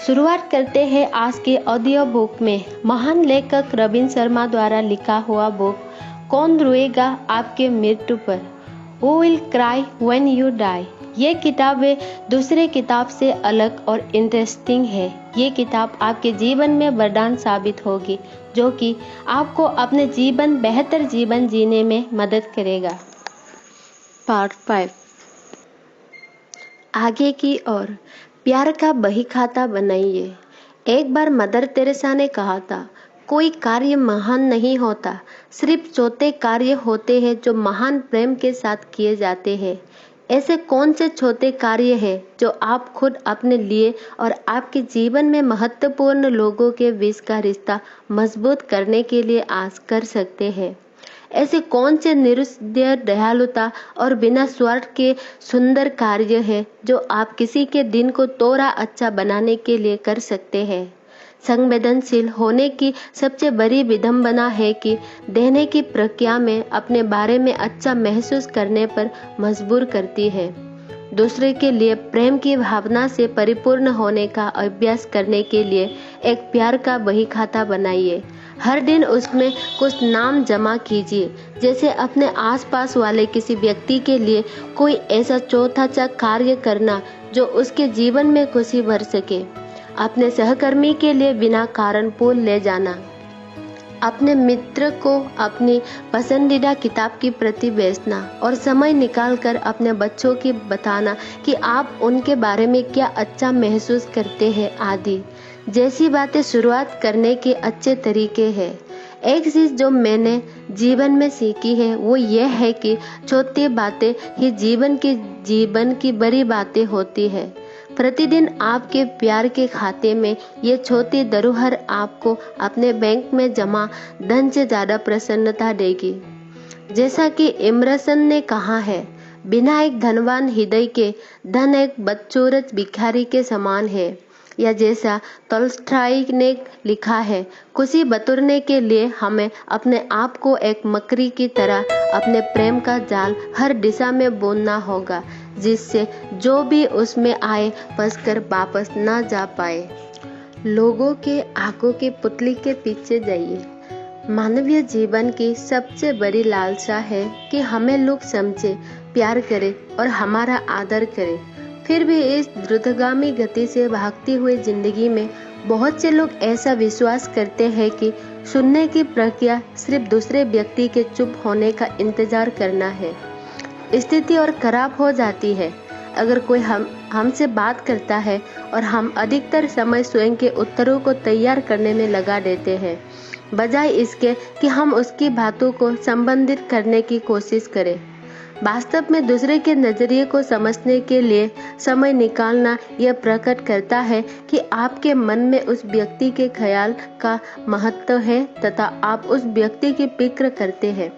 शुरुआत करते हैं आज के ऑडियो बुक में महान लेखक रविंद्र शर्मा द्वारा लिखा हुआ बुक कौन रोएगा आपके मृत्यु पर, Who will cry when you die। ये किताब दूसरे किताब से अलग और इंटरेस्टिंग है। ये किताब आपके जीवन में वरदान साबित होगी जो कि आपको अपने बेहतर जीवन जीने में मदद करेगा। पार्ट 5 आगे की ओर प्यार का बही खाता बनाइए। एक बार मदर तेरेसा ने कहा था, कोई कार्य महान नहीं होता, सिर्फ छोटे कार्य होते हैं जो महान प्रेम के साथ किए जाते हैं। ऐसे कौन से छोटे कार्य हैं जो आप खुद अपने लिए और आपके जीवन में महत्वपूर्ण लोगों के बीच का रिश्ता मजबूत करने के लिए आज कर सकते हैं। ऐसे कौन से निरुद्देश्य दयालुता और बिना स्वार्थ के सुंदर कार्य है जो आप किसी के दिन को थोड़ा अच्छा बनाने के लिए कर सकते हैं। संवेदनशील होने की सबसे बड़ी विडंबना है कि देने की प्रक्रिया में अपने बारे में अच्छा महसूस करने पर मजबूर करती है। दूसरे के लिए प्रेम की भावना से परिपूर्ण होने का अभ्यास करने के लिए एक प्यार का बही खाता बनाइए। हर दिन उसमें कुछ नाम जमा कीजिए, जैसे अपने आसपास वाले किसी व्यक्ति के लिए कोई ऐसा छोटा कार्य करना जो उसके जीवन में खुशी भर सके। अपने सहकर्मी के लिए बिना कारण फूल ले जाना। अपने मित्र को अपनी पसंदीदा किताब की प्रति बेचना और समय निकालकर अपने बच्चों की बताना कि आप उनके बारे में क्या अच्छा महसूस करते हैं आदि जैसी बातें शुरुआत करने के अच्छे तरीके हैं। एक चीज जो मैंने जीवन में सीखी है वो यह है कि छोटी बातें ही जीवन की बड़ी बातें होती है। प्रतिदिन आपके प्यार के खाते में ये छोटी धरोहर आपको अपने बैंक में जमा धन से ज्यादा प्रसन्नता देगी। जैसा कि इमर्सन ने कहा है, बिना एक धनवान हृदय के धन एक बदसूरत भिखारी के समान है। या जैसा तोल्स्टॉय ने लिखा है, खुशी बटोरने के लिए हमें अपने आप को एक मकड़ी की तरह अपने प्रेम का जाल हर दिशा में बुनना होगा, जिससे जो भी उसमें आए फंसकर वापस ना जा पाए। लोगों के आंखों की पुतली के पीछे जाइए। मानवीय जीवन की सबसे बड़ी लालसा है कि हमें लोग समझे, प्यार करें और हमारा आदर करें। फिर भी इस द्रुतगामी गति से भागती हुई जिंदगी में बहुत से लोग ऐसा विश्वास करते हैं कि सुनने की प्रक्रिया सिर्फ दूसरे व्यक्ति के चुप होने का इंतजार करना है। स्थिति और खराब हो जाती है अगर कोई हमसे बात करता है और हम अधिकतर समय स्वयं के उत्तरों को तैयार करने में लगा देते हैं, बजाय इसके कि हम उसकी बातों को संबंधित करने की कोशिश करें। वास्तव में दूसरे के नजरिए को समझने के लिए समय निकालना यह प्रकट करता है कि आपके मन में उस व्यक्ति के ख्याल का महत्व है तथा आप उस व्यक्ति की फिक्र करते हैं।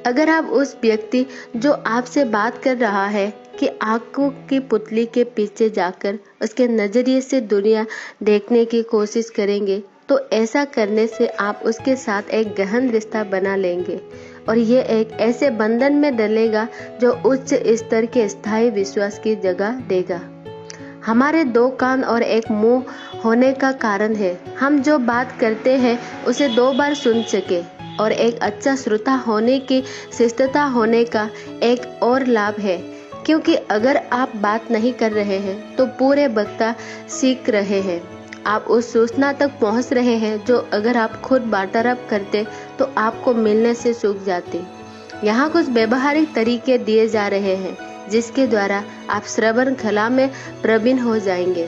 अगर आप उस व्यक्ति जो आपसे बात कर रहा है कि आंखों की पुतली के पीछे जाकर उसके नजरिए से दुनिया देखने की कोशिश करेंगे, तो ऐसा करने से आप उसके साथ एक गहन रिश्ता बना लेंगे और ये एक ऐसे बंधन में डलेगा जो उच्च स्तर के स्थायी विश्वास की जगह देगा। हमारे 2 कान और एक मुंह होने का कारण है हम जो बात करते हैं उसे 2 बार सुन सके, और एक अच्छा श्रोता होने की शिष्टता होने का एक और लाभ है, क्योंकि अगर आप बात नहीं कर रहे हैं तो पूरे वक्ता सीख रहे हैं। आप उस सूचना तक पहुंच रहे हैं जो अगर आप खुद वार्तालाप करते तो आपको मिलने से चूक जाती। यहाँ कुछ व्यवहारिक तरीके दिए जा रहे हैं जिसके द्वारा आप श्रवण कला में प्रवीण हो जाएंगे।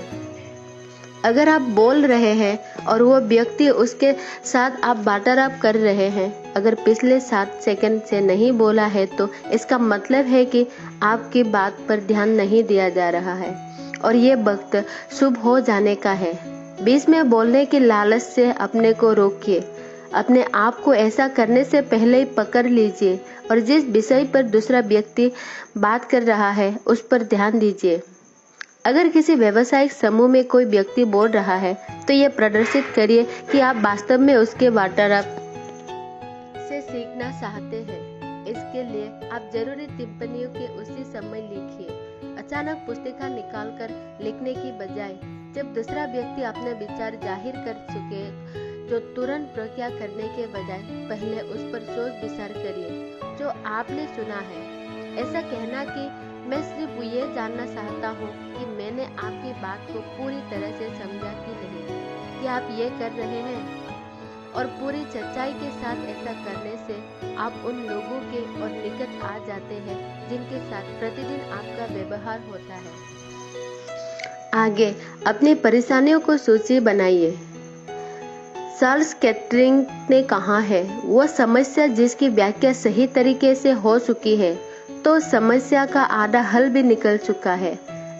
अगर आप बोल रहे हैं और वो व्यक्ति उसके साथ आप वार्तालाप कर रहे हैं अगर पिछले 7 सेकंड से नहीं बोला है, तो इसका मतलब है कि आपकी बात पर ध्यान नहीं दिया जा रहा है और ये वक्त शुभ हो जाने का है। बीच में बोलने की लालच से अपने को रोकिए। अपने आप को ऐसा करने से पहले ही पकड़ लीजिए और जिस विषय पर दूसरा व्यक्ति बात कर रहा है उस पर ध्यान दीजिए। अगर किसी व्यावसायिक समूह में कोई व्यक्ति बोल रहा है तो यह प्रदर्शित करिए कि आप वास्तव में उसके वार्तालाप से सीखना चाहते हैं। इसके लिए आप जरूरी टिप्पणियों के उसी समय लिखिए। अचानक पुस्तिका निकालकर लिखने की बजाय जब दूसरा व्यक्ति अपने विचार जाहिर कर चुके तो तुरंत प्रतिक्रिया करने के बजाय पहले उस पर सोच विचार करिए जो आपने सुना है। ऐसा कहना कि मैं सिर्फ ये जानना चाहता हूँ कि मैंने आपकी बात को पूरी तरह से समझा कि नहीं, कि आप ये कर रहे हैं, और पूरी सच्चाई के साथ ऐसा करने से आप उन लोगों के और निकट आ जाते हैं जिनके साथ प्रतिदिन आपका व्यवहार होता है। आगे अपनी परेशानियों को सूची बनाइए। चार्ल्स कैटरिंग ने कहा है, वो समस्या जिसकी व्याख्या सही तरीके से हो चुकी है तो समस्या का आधा हल भी निकल चुका है।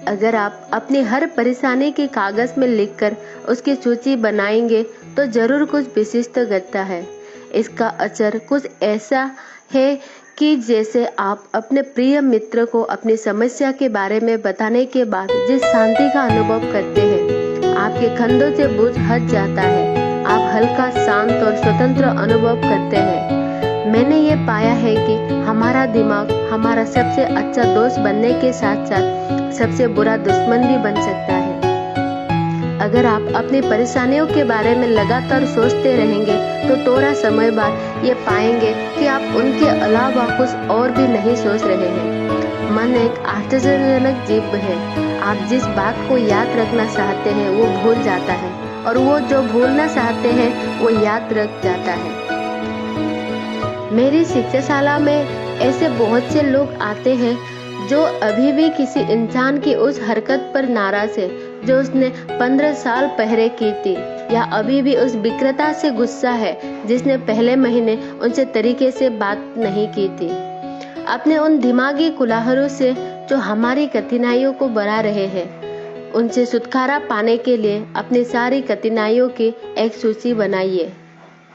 अगर आप अपनी हर परेशानी के कागज में लिखकर उसकी सूची बनाएंगे तो जरूर कुछ विशिष्ट घटता है। इसका असर कुछ ऐसा है कि जैसे आप अपने प्रिय मित्र को अपनी समस्या के बारे में बताने के बाद जिस शांति का अनुभव करते हैं, आपके कंधों से बोझ हट जाता है, आप हल्का, शांत और स्वतंत्र अनुभव करते हैं। मैंने ये पाया है कि हमारा दिमाग हमारा सबसे अच्छा दोस्त बनने के साथ साथ सबसे बुरा दुश्मन भी बन सकता है। अगर आप अपनी परेशानियों के बारे में लगातार सोचते रहेंगे तो थोड़ा समय बाद ये पाएंगे कि आप उनके अलावा कुछ और भी नहीं सोच रहे हैं। मन एक आश्चर्यजनक जीव है। आप जिस बात को याद रखना चाहते हैं वो भूल जाता है, और वो जो भूलना चाहते हैं वो याद रख जाता है। मेरी शिक्षाशाला में ऐसे बहुत से लोग आते हैं जो अभी भी किसी इंसान की उस हरकत पर नाराज है जो उसने 15 साल पहले की थी, या अभी भी उस विक्रेता से गुस्सा है जिसने पहले महीने उनसे तरीके से बात नहीं की थी। अपने उन दिमागी कुलाहरों से जो हमारी कठिनाइयों को बढ़ा रहे हैं, उनसे छुटकारा पाने के लिए अपनी सारी कठिनाइयों की एक सूची बनाइए।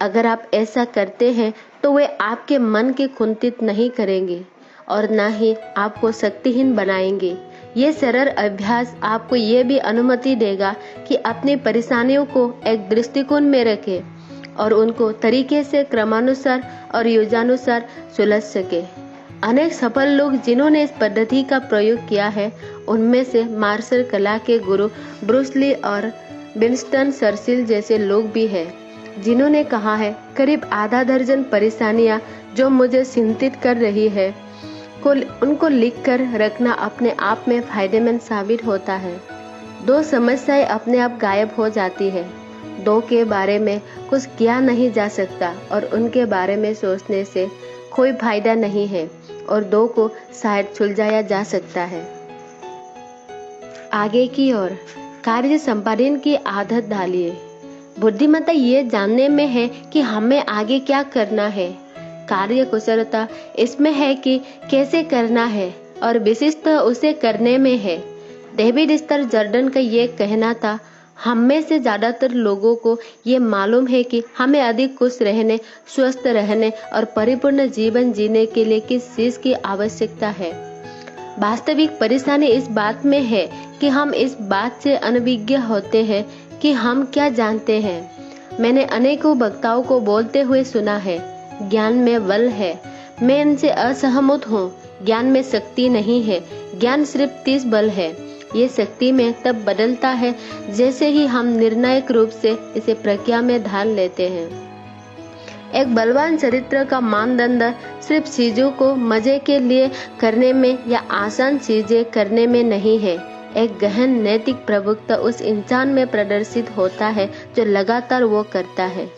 अगर आप ऐसा करते हैं तो वे आपके मन के कुंठित नहीं करेंगे और न ही आपको शक्तिहीन बनाएंगे। ये सरल अभ्यास आपको ये भी अनुमति देगा कि अपनी परेशानियों को एक दृष्टिकोण में रखें और उनको तरीके से क्रमानुसार और योजनानुसार सुलझ सके। अनेक सफल लोग जिन्होंने इस पद्धति का प्रयोग किया है, उनमें से मार्शल कला के गुरु ब्रूस ली और विंस्टन चर्चिल जैसे लोग भी हैं, जिन्होंने कहा है, करीब आधा दर्जन परेशानियां जो मुझे चिंतित कर रही है उनको लिख कर रखना अपने आप में फायदेमंद साबित होता है। 2 समस्याएं अपने आप गायब हो जाती है। 2 के बारे में कुछ किया नहीं जा सकता और उनके बारे में सोचने से कोई फायदा नहीं है, और 2 को शायद सुलझाया जा सकता है। आगे की ओर कार्य संपादन की आदत डालिए। बुद्धिमत्ता ये जानने में है कि हमें आगे क्या करना है। कार्य कुशलता इसमें है कि कैसे करना है, और विशिष्ट उसे करने में है। डेविड स्तर जर्डन का ये कहना था, हम में से ज्यादातर लोगों को ये मालूम है कि हमें अधिक खुश रहने, स्वस्थ रहने और परिपूर्ण जीवन जीने के लिए किस चीज की आवश्यकता है। वास्तविक परेशानी इस बात में है कि हम इस बात से अनभिज्ञ होते हैं कि हम क्या जानते हैं। मैंने अनेकों वक्ताओं को बोलते हुए सुना है, ज्ञान में बल है। मैं इनसे असहमत हूँ। ज्ञान में शक्ति नहीं है, ज्ञान सिर्फ 30 बल है। ये शक्ति में तब बदलता है जैसे ही हम निर्णायक रूप से इसे प्रक्रिया में ढाल लेते हैं। एक बलवान चरित्र का मानदंड सिर्फ चीजों को मजे के लिए करने में या आसान चीजें करने में नहीं है। एक गहन नैतिक प्रभुत्व उस इंसान में प्रदर्शित होता है जो लगातार वो करता है,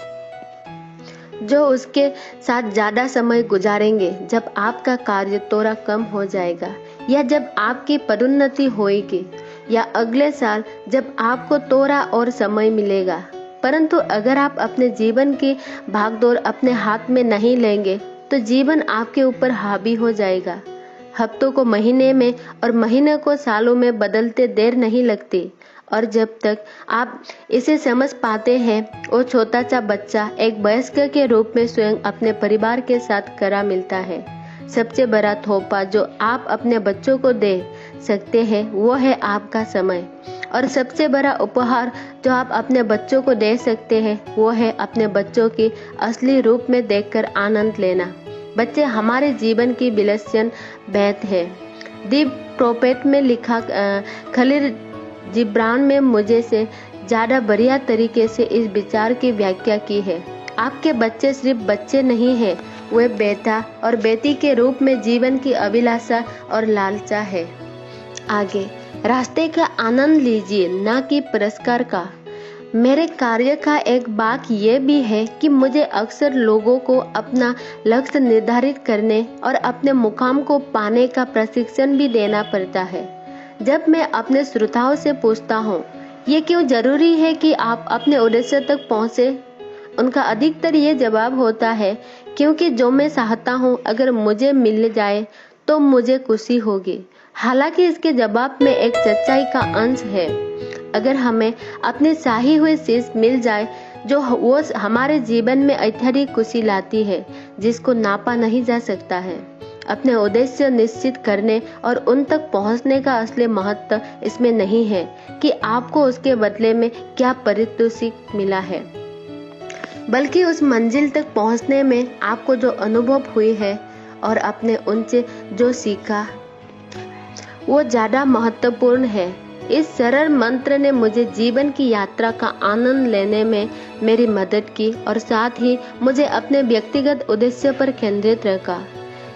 जो उसके साथ ज्यादा समय गुजारेंगे जब आपका कार्य थोड़ा कम हो जाएगा, या जब आपकी पदोन्नति होगी, या अगले साल जब आपको थोड़ा और समय मिलेगा। परंतु अगर आप अपने जीवन की भागदौड़ अपने हाथ में नहीं लेंगे तो जीवन आपके ऊपर हावी हो जाएगा। हफ्तों को महीने में और महीने को सालों में बदलते देर नहीं लगती, और जब तक आप इसे समझ पाते हैं, वो छोटा सा बच्चा एक वयस्क के रूप में स्वयं अपने परिवार के साथ खड़ा मिलता है। सबसे बड़ा तोहफा जो आप अपने बच्चों को दे सकते हैं वो है आपका समय, और सबसे बड़ा उपहार जो आप अपने बच्चों को दे सकते हैं वो है अपने बच्चों की असली रूप में देखकर आनंद लेना। बच्चे हमारे जीवन की विलक्षण भेद है। दी प्रोफेट में लिखा खलील जिब्रान में मुझे से ज़्यादा बढ़िया तरीके से इस विचार की व्याख्या की है। आपके बच्चे सिर्फ बच्चे नहीं हैं, वे बेटा और बेटी के रूप में जीवन की अभिलाषा और लालसा है। आगे, रास्ते का आनंद लीजिए, ना कि पुरस्कार का। मेरे कार्य का एक बात यह भी है कि मुझे अक्सर लोगों को अपना लक्ष्य निर्धारित करने और अपने मुकाम को पाने का प्रशिक्षण भी देना पड़ता है। जब मैं अपने श्रोताओं से पूछता हूँ, ये क्यों जरूरी है कि आप अपने उद्देश्य तक पहुँचे, उनका अधिकतर ये जवाब होता है, क्योंकि जो मैं चाहता हूँ अगर मुझे मिल जाए तो मुझे खुशी होगी। हालांकि इसके जवाब में एक सच्चाई का अंश है। अगर हमें अपनी चाही हुई चीज मिल जाए जो वो हमारे जीवन में अत्यधिक खुशी लाती है, जिसको नापा नहीं जा सकता है। अपने उद्देश्य निश्चित करने और उन तक पहुंचने का असली महत्व इसमें नहीं है कि आपको उसके बदले में क्या पारितोषिक मिला है, बल्कि उस मंजिल तक पहुंचने में आपको जो अनुभव हुई है और अपने उनसे जो सीखा वो ज्यादा महत्वपूर्ण है। इस सरल मंत्र ने मुझे जीवन की यात्रा का आनंद लेने में मेरी मदद की और साथ ही मुझे अपने व्यक्तिगत उद्देश्य पर केंद्रित रखा।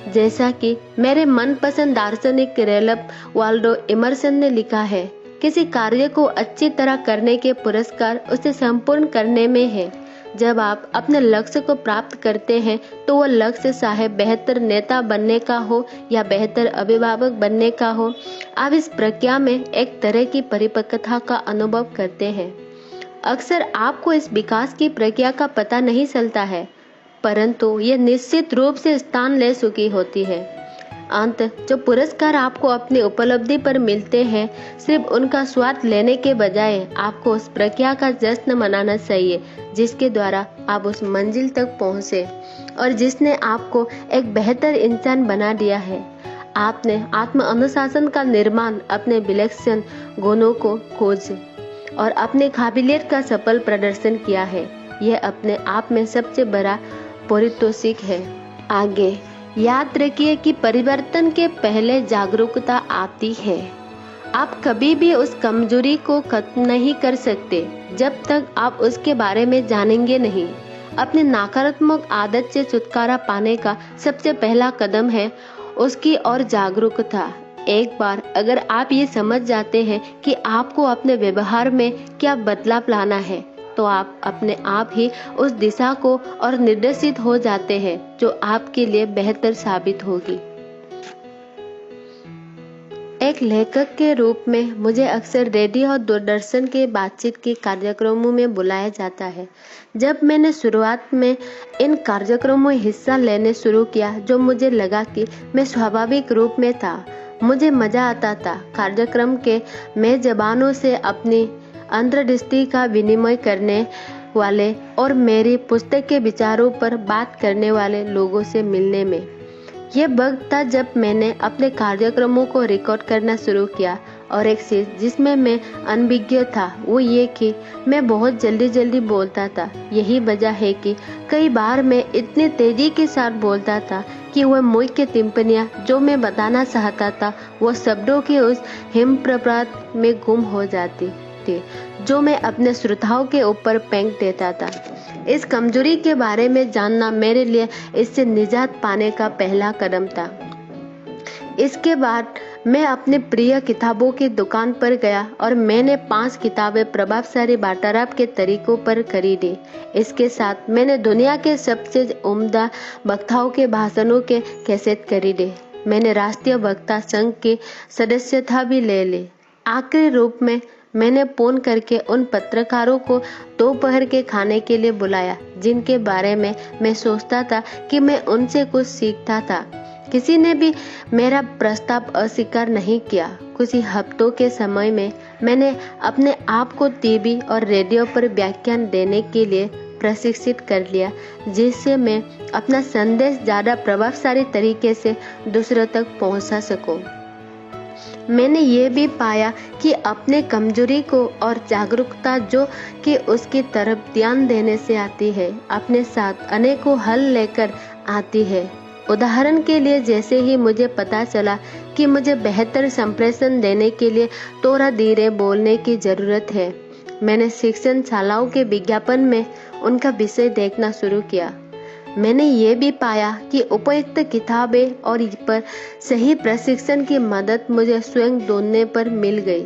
जैसा कि मेरे मनपसंद दार्शनिक रैल्फ वाल्डो इमर्सन ने लिखा है, किसी कार्य को अच्छी तरह करने के पुरस्कार उसे संपूर्ण करने में है। जब आप अपने लक्ष्य को प्राप्त करते हैं तो वो लक्ष्य चाहे बेहतर नेता बनने का हो या बेहतर अभिभावक बनने का हो, आप इस प्रक्रिया में एक तरह की परिपक्वता का अनुभव करते हैं। अक्सर आपको इस विकास की प्रक्रिया का पता नहीं चलता है, परंतु ये निश्चित रूप से स्थान ले चुकी होती है। अंत जो पुरस्कार आपको अपनी उपलब्धि पर मिलते हैं, सिर्फ उनका स्वाद लेने के बजाय आपको उस प्रक्रिया का जश्न मनाना चाहिए जिसके द्वारा आप उस मंजिल तक पहुंचे और जिसने आपको एक बेहतर इंसान बना दिया है। आपने आत्म अनुशासन का निर्माण अपने विलक्षण गुणों को खोज और अपने काबिलियत का सफल प्रदर्शन किया है। यह अपने आप में सबसे बड़ा पारितोषिक है। आगे, याद रखिए कि परिवर्तन के पहले जागरूकता आती है। आप कभी भी उस कमजोरी को खत्म नहीं कर सकते जब तक आप उसके बारे में जानेंगे नहीं। अपनी नकारात्मक आदत से छुटकारा पाने का सबसे पहला कदम है उसकी और जागरूकता। एक बार अगर आप ये समझ जाते हैं कि आपको अपने व्यवहार में क्या बदलाव लाना है, तो आप अपने आप ही उस दिशा को और निर्देशित हो जाते हैं जो आपके लिए बेहतर साबित होगी। एक लेखक के रूप में मुझे अक्सर रेडियो और दूरदर्शन के बातचीत के कार्यक्रमों में बुलाया जाता है। जब मैंने शुरुआत में इन कार्यक्रमों में हिस्सा लेने शुरू किया, जो मुझे लगा कि मैं स्वाभाविक रूप में था, मुझे मजा आता था। कार्यक्रम के मेजबानों से अपनी अंतर्दृष्टि का विनिमय करने वाले और मेरी पुस्तक के विचारों पर बात करने वाले लोगों से मिलने में। ये वक्त था जब मैंने अपने कार्यक्रमों को रिकॉर्ड करना शुरू किया और एक चीज जिसमें मैं अनभिज्ञ था वो ये कि मैं बहुत जल्दी बोलता था। यही वजह है कि कई बार मैं इतनी तेजी के साथ बोलता था कि वह मुख्य टिप्पणियां जो मैं बताना चाहता था वो शब्दों के उस हिमप्रपात में गुम हो जाती थी जो मैं अपने श्रोताओं के ऊपर फेंक देता था। इस कमजोरी के बारे में जानना मेरे लिए इससे निजात पाने का पहला कदम था। इसके बाद मैं अपने प्रिय किताबों की दुकान पर गया और मैंने 5 किताबें प्रभावशाली वार्तालाप के तरीकों पर खरीदी। इसके साथ मैंने दुनिया के सबसे उम्दा वक्ताओं के भाषणों के कैसेट खरीदे। मैंने राष्ट्रीय वक्ता संघ की सदस्यता भी ले ली। आखिरी रूप में मैंने फोन करके उन पत्रकारों को दोपहर के खाने के लिए बुलाया जिनके बारे में मैं सोचता था कि मैं उनसे कुछ सीखता था। किसी ने भी मेरा प्रस्ताव अस्वीकार नहीं किया। कुछ ही हफ्तों के समय में मैंने अपने आप को टीवी और रेडियो पर व्याख्यान देने के लिए प्रशिक्षित कर लिया, जिससे मैं अपना संदेश ज्यादा प्रभावशाली तरीके से दूसरों तक पहुंचा सकूं। मैंने ये भी पाया कि अपने कमजोरी को और जागरूकता जो कि उसकी तरफ ध्यान देने से आती है, अपने साथ अनेकों हल लेकर आती है। उदाहरण के लिए, जैसे ही मुझे पता चला कि मुझे बेहतर संप्रेषण देने के लिए थोड़ा धीरे बोलने की जरूरत है। मैंने शिक्षण शालाओं के विज्ञापन में उनका विषय देखना शुरू किया। मैंने ये भी पाया कि उपयुक्त किताबें और इस पर सही प्रशिक्षण की मदद मुझे स्वयं ढूंढने पर मिल गई।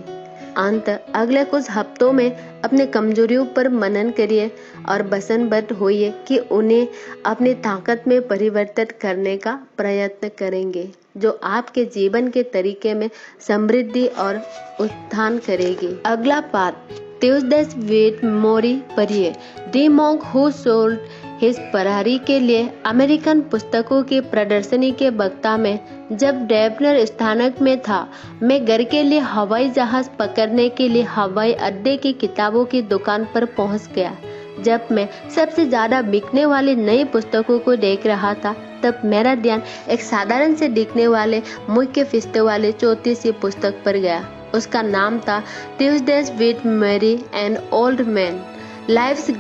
अंत अगले कुछ हफ्तों में अपने कमजोरियों पर मनन करिए और वचनबद्ध होइए कि उन्हें अपनी ताकत में परिवर्तित करने का प्रयत्न करेंगे, जो आपके जीवन के तरीके में समृद्धि और उत्थान करेगी। अगला पाठ ट्यूसडेज विद मोरी पढ़िए। The monk who sold his Ferrari के लिए अमेरिकन पुस्तकों की प्रदर्शनी के वक्ता में जब डेवनर स्थानक में था, मैं घर के लिए हवाई जहाज पकड़ने के लिए हवाई अड्डे की किताबों की दुकान पर पहुंच गया। जब मैं सबसे ज्यादा बिकने वाली नई पुस्तकों को देख रहा था, तब मेरा ध्यान एक साधारण से दिखने वाले मुख्य फिस्ते वाले छोटी सी पुस्तक पर गया। उसका नाम था Tuesdays with Morrie and old man, life's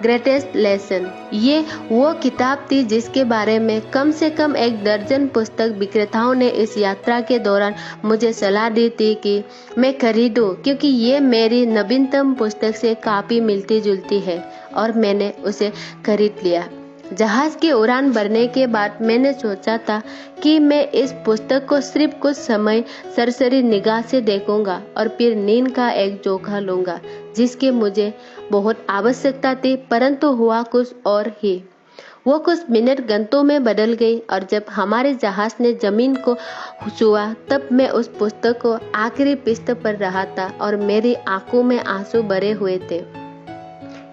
greatest lesson. ये वो किताब थी जिसके बारे में कम से कम एक दर्जन पुस्तक विक्रेताओं ने इस यात्रा के दौरान मुझे सलाह दी थी कि मैं खरीदूं, क्योंकि ये मेरी नवीनतम पुस्तक से काफी मिलती जुलती है, और मैंने उसे खरीद लिया। जहाज की उड़ान भरने के बाद मैंने सोचा था कि मैं इस पुस्तक को सिर्फ कुछ समय सरसरी निगाह से देखूंगा और फिर नींद का एक झोंका लूंगा, जिसकी मुझे बहुत आवश्यकता थी, परंतु हुआ कुछ और ही। वो कुछ मिनट घंटों में बदल गई, और जब हमारे जहाज ने जमीन को छुआ तब मैं उस पुस्तक को आखिरी पृष्ठ पर रहा था और मेरी आंखों में आंसू भरे हुए थे।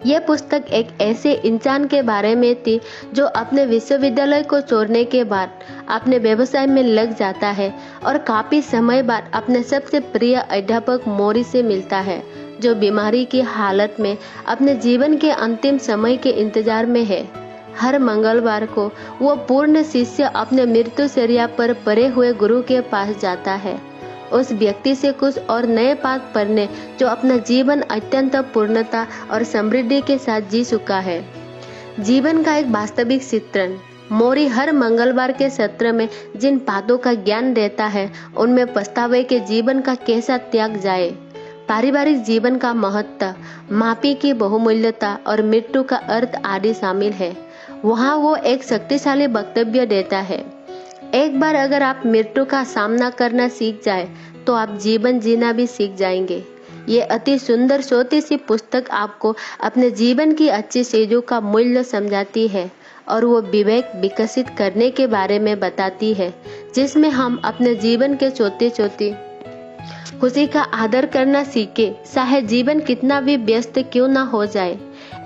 यह पुस्तक एक ऐसे इंसान के बारे में थी जो अपने विश्वविद्यालय को छोड़ने के बाद अपने व्यवसाय में लग जाता है और काफी समय बाद अपने सबसे प्रिय अध्यापक मोरी से मिलता है, जो बीमारी की हालत में अपने जीवन के अंतिम समय के इंतजार में है। हर मंगलवार को वो पूर्ण शिष्य अपने मृत्युशैया पर पड़े हुए गुरु के पास जाता है, उस व्यक्ति से कुछ और नए पाठ पढ़ने जो अपना जीवन अत्यंत पूर्णता और समृद्धि के साथ जी चुका है। जीवन का एक वास्तविक चित्रण। मोरी हर मंगलवार के सत्र में जिन पाठों का ज्ञान देता है, उनमें पछतावे के जीवन का कैसा त्याग जाए, पारिवारिक जीवन का महत्व, माफी की बहुमूल्यता और मृत्यु का अर्थ आदि शामिल है। वहाँ वो एक शक्तिशाली वक्तव्य देता है, एक बार अगर आप मृत्यु का सामना करना सीख जाए तो आप जीवन जीना भी सीख जाएंगे। ये अति सुंदर छोटी सी पुस्तक आपको अपने जीवन की अच्छी चीजों का मूल्य समझाती है और वो विवेक विकसित करने के बारे में बताती है, जिसमें हम अपने जीवन के छोटे छोटे खुशी का आदर करना सीखे, चाहे जीवन कितना भी व्यस्त क्यों ना हो जाए।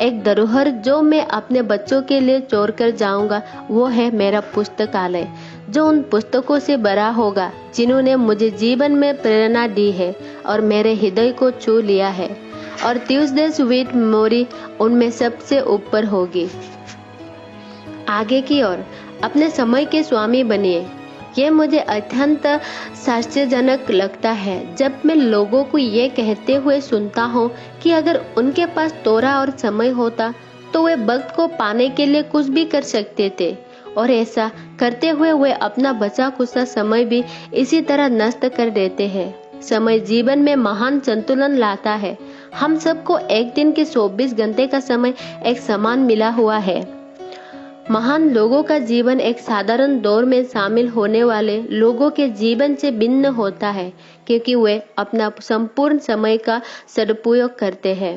एक धरोहर जो मैं अपने बच्चों के लिए छोड़ कर जाऊंगा वो है मेरा पुस्तकालय, जो उन पुस्तकों से भरा होगा जिन्होंने मुझे जीवन में प्रेरणा दी है और मेरे हृदय को छू लिया है, और ट्यूसडेज विद मोरी उनमें सबसे ऊपर होगी। आगे की ओर अपने समय के स्वामी बनिए। ये मुझे अत्यंत आश्चर्यजनक लगता है जब मैं लोगों को ये कहते हुए सुनता हूँ कि अगर उनके पास थोड़ा और समय होता तो वे वक्त को पाने के लिए कुछ भी कर सकते थे, और ऐसा करते हुए वे अपना बचा खुचा समय भी इसी तरह नष्ट कर देते हैं। समय जीवन में महान संतुलन लाता है। हम सबको एक दिन के 24 घंटे का समय एक समान मिला हुआ है। महान लोगों का जीवन एक साधारण दौर में शामिल होने वाले लोगों के जीवन से भिन्न होता है, क्योंकि वे अपना संपूर्ण समय का सदुपयोग करते हैं।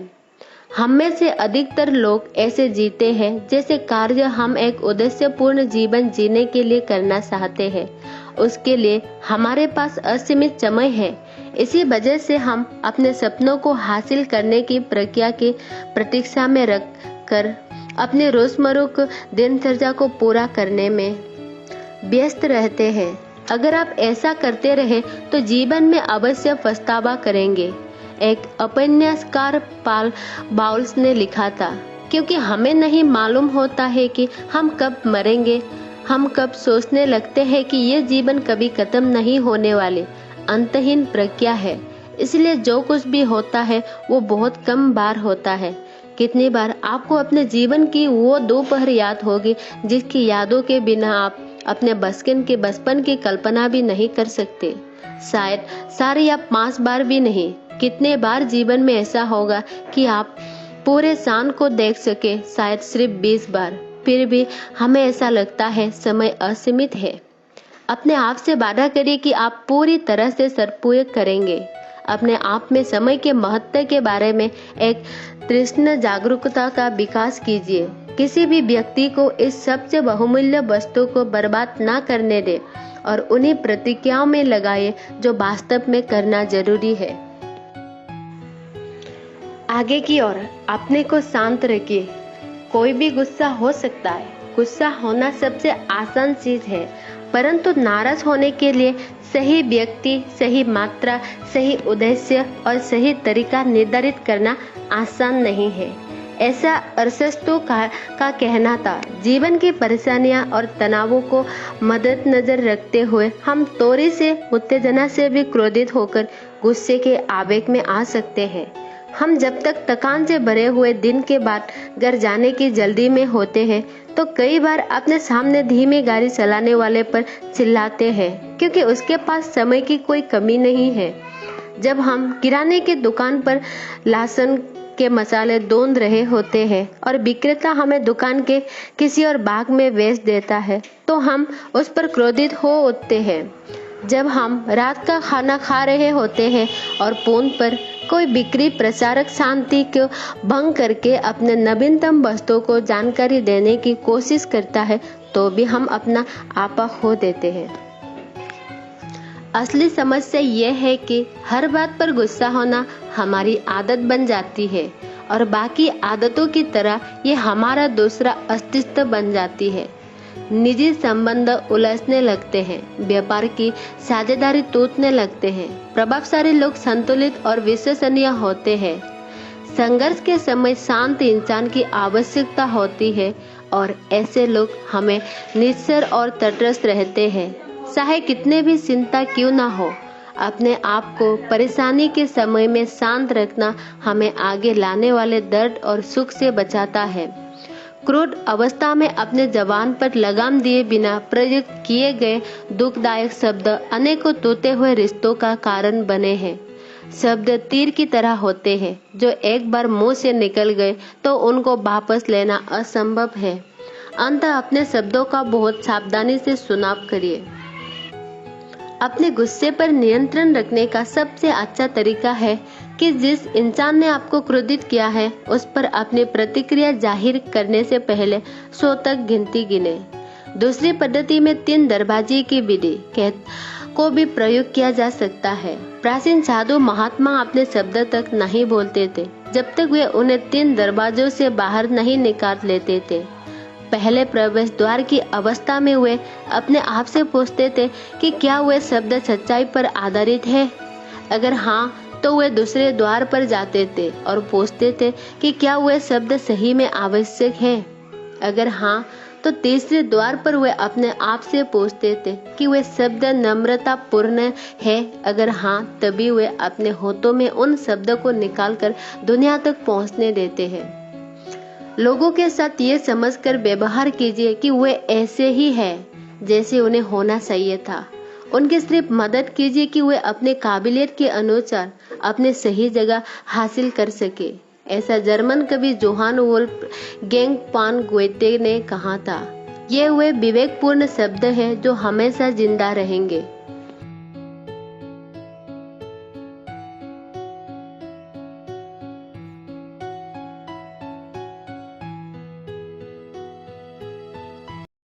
हम में से अधिकतर लोग ऐसे जीते हैं जैसे कार्य हम एक उद्देश्यपूर्ण जीवन जीने के लिए करना चाहते हैं। उसके लिए हमारे पास असीमित समय है। इसी वजह से हम अपने सपनों को हासिल करने की प्रक्रिया की प्रतीक्षा में रख कर अपने रोजमर्रा दिनचर्या को पूरा करने में व्यस्त रहते हैं। अगर आप ऐसा करते रहे तो जीवन में अवश्य पछतावा करेंगे। एक उपन्यासकार पॉल बाउल्स ने लिखा था, क्योंकि हमें नहीं मालूम होता है कि हम कब मरेंगे, हम कब सोचने लगते हैं कि ये जीवन कभी खत्म नहीं होने वाले अंतहीन प्रक्रिया है। इसलिए जो कुछ भी होता है वो बहुत कम बार होता है। कितनी बार आपको अपने जीवन की वो दोपहर याद होगी जिसकी यादों के बिना आप अपने बचपन की कल्पना भी नहीं कर सकते। शायद 4 या 5 बार भी नहीं, कितने बार जीवन में ऐसा होगा कि आप पूरे चांद को देख सके, शायद सिर्फ 20 बार। फिर भी हमें ऐसा लगता है समय असीमित है। अपने आप से वादा करिए कि आप पूरी तरह से सदुपयोग करेंगे। अपने आप में समय के महत्व के बारे में एक तीक्ष्ण जागरूकता का विकास कीजिए। किसी भी व्यक्ति को इस सबसे बहुमूल्य वस्तु को बर्बाद ना करने दे और उन्हीं प्रतिज्ञाओं में लगाए जो वास्तव में करना जरूरी है। आगे की ओर अपने को शांत रखिए। कोई भी गुस्सा हो सकता है। गुस्सा होना सबसे आसान चीज है, परंतु नाराज होने के लिए सही व्यक्ति, सही मात्रा, सही उद्देश्य और सही तरीका निर्धारित करना आसान नहीं है। ऐसा अरस्तु का कहना था। जीवन की परेशानियां और तनावों को मद्देनजर रखते हुए हम थोड़ी से उत्तेजना से भी क्रोधित होकर गुस्से के आवेग में आ सकते हैं। हम जब तक थकान से भरे हुए दिन के बाद घर जाने की जल्दी में होते हैं तो कई बार अपने सामने धीमी गाड़ी चलाने वाले पर चिल्लाते हैं, क्योंकि उसके पास समय की कोई कमी नहीं है। जब हम किराने की दुकान पर लहसुन के मसाले ढूंढ रहे होते हैं और विक्रेता हमें दुकान के किसी और भाग में बेच देता है तो हम उस पर क्रोधित हो उठते हैं। जब हम रात का खाना खा रहे होते हैं और फोन पर कोई बिक्री प्रचारक शांति को भंग करके अपने नवीनतम वस्तुओं को जानकारी देने की कोशिश करता है तो भी हम अपना आपा खो देते हैं। असली समस्या यह है कि हर बात पर गुस्सा होना हमारी आदत बन जाती है और बाकी आदतों की तरह ये हमारा दूसरा अस्तित्व बन जाती है। निजी संबंध उलझने लगते हैं, व्यापार की साझेदारी टूटने लगते हैं, प्रभावशाली लोग संतुलित और विश्वसनीय होते हैं। संघर्ष के समय शांत इंसान की आवश्यकता होती है और ऐसे लोग हमें निश्चल और तटस्थ रहते हैं। चाहे कितने भी चिंता क्यों ना हो, अपने आप को परेशानी के समय में शांत रखना हमें आगे लाने वाले दर्द और सुख से बचाता है। क्रोध अवस्था में अपने जबान पर लगाम दिए बिना प्रयुक्त किए गए दुखदायक शब्द अनेकों टूटे हुए रिश्तों का कारण बने हैं। शब्द तीर की तरह होते हैं, जो एक बार मुंह से निकल गए तो उनको वापस लेना असंभव है। अंततः अपने शब्दों का बहुत सावधानी से चुनाव करिए। अपने गुस्से पर नियंत्रण रखने का सबसे अच्छा तरीका है कि जिस इंसान ने आपको क्रोधित किया है उस पर अपनी प्रतिक्रिया जाहिर करने से पहले 100 तक गिनती गिने। दूसरी पद्धति में 3 दरवाजे की विधि को भी प्रयोग किया जा सकता है। प्राचीन साधु महात्मा अपने शब्द तक नहीं बोलते थे जब तक वे उन्हें 3 दरवाजों से बाहर नहीं निकाल लेते थे। पहले प्रवेश द्वार की अवस्था में वे अपने आप से पूछते थे कि क्या वे शब्द सच्चाई पर आधारित है। अगर हाँ तो वे दूसरे द्वार पर जाते थे और पूछते थे कि क्या वे शब्द सही में आवश्यक है। अगर हाँ तो तीसरे द्वार पर वे अपने आप से पूछते थे कि वे शब्द नम्रता पूर्ण है। अगर हाँ तभी वे अपने होठों में उन शब्दों को निकालकर दुनिया तक पहुंचने देते हैं। लोगों के साथ ये समझकर व्यवहार कीजिए कि वे ऐसे ही हैं जैसे उन्हें होना चाहिए था। उनकी सिर्फ मदद कीजिए कि वे अपने काबिलियत के अनुसार अपने सही जगह हासिल कर सके। ऐसा जर्मन कवि जोहान वोल्फगैंग गोएथे ने कहा था। ये वे विवेकपूर्ण शब्द हैं जो हमेशा जिंदा रहेंगे।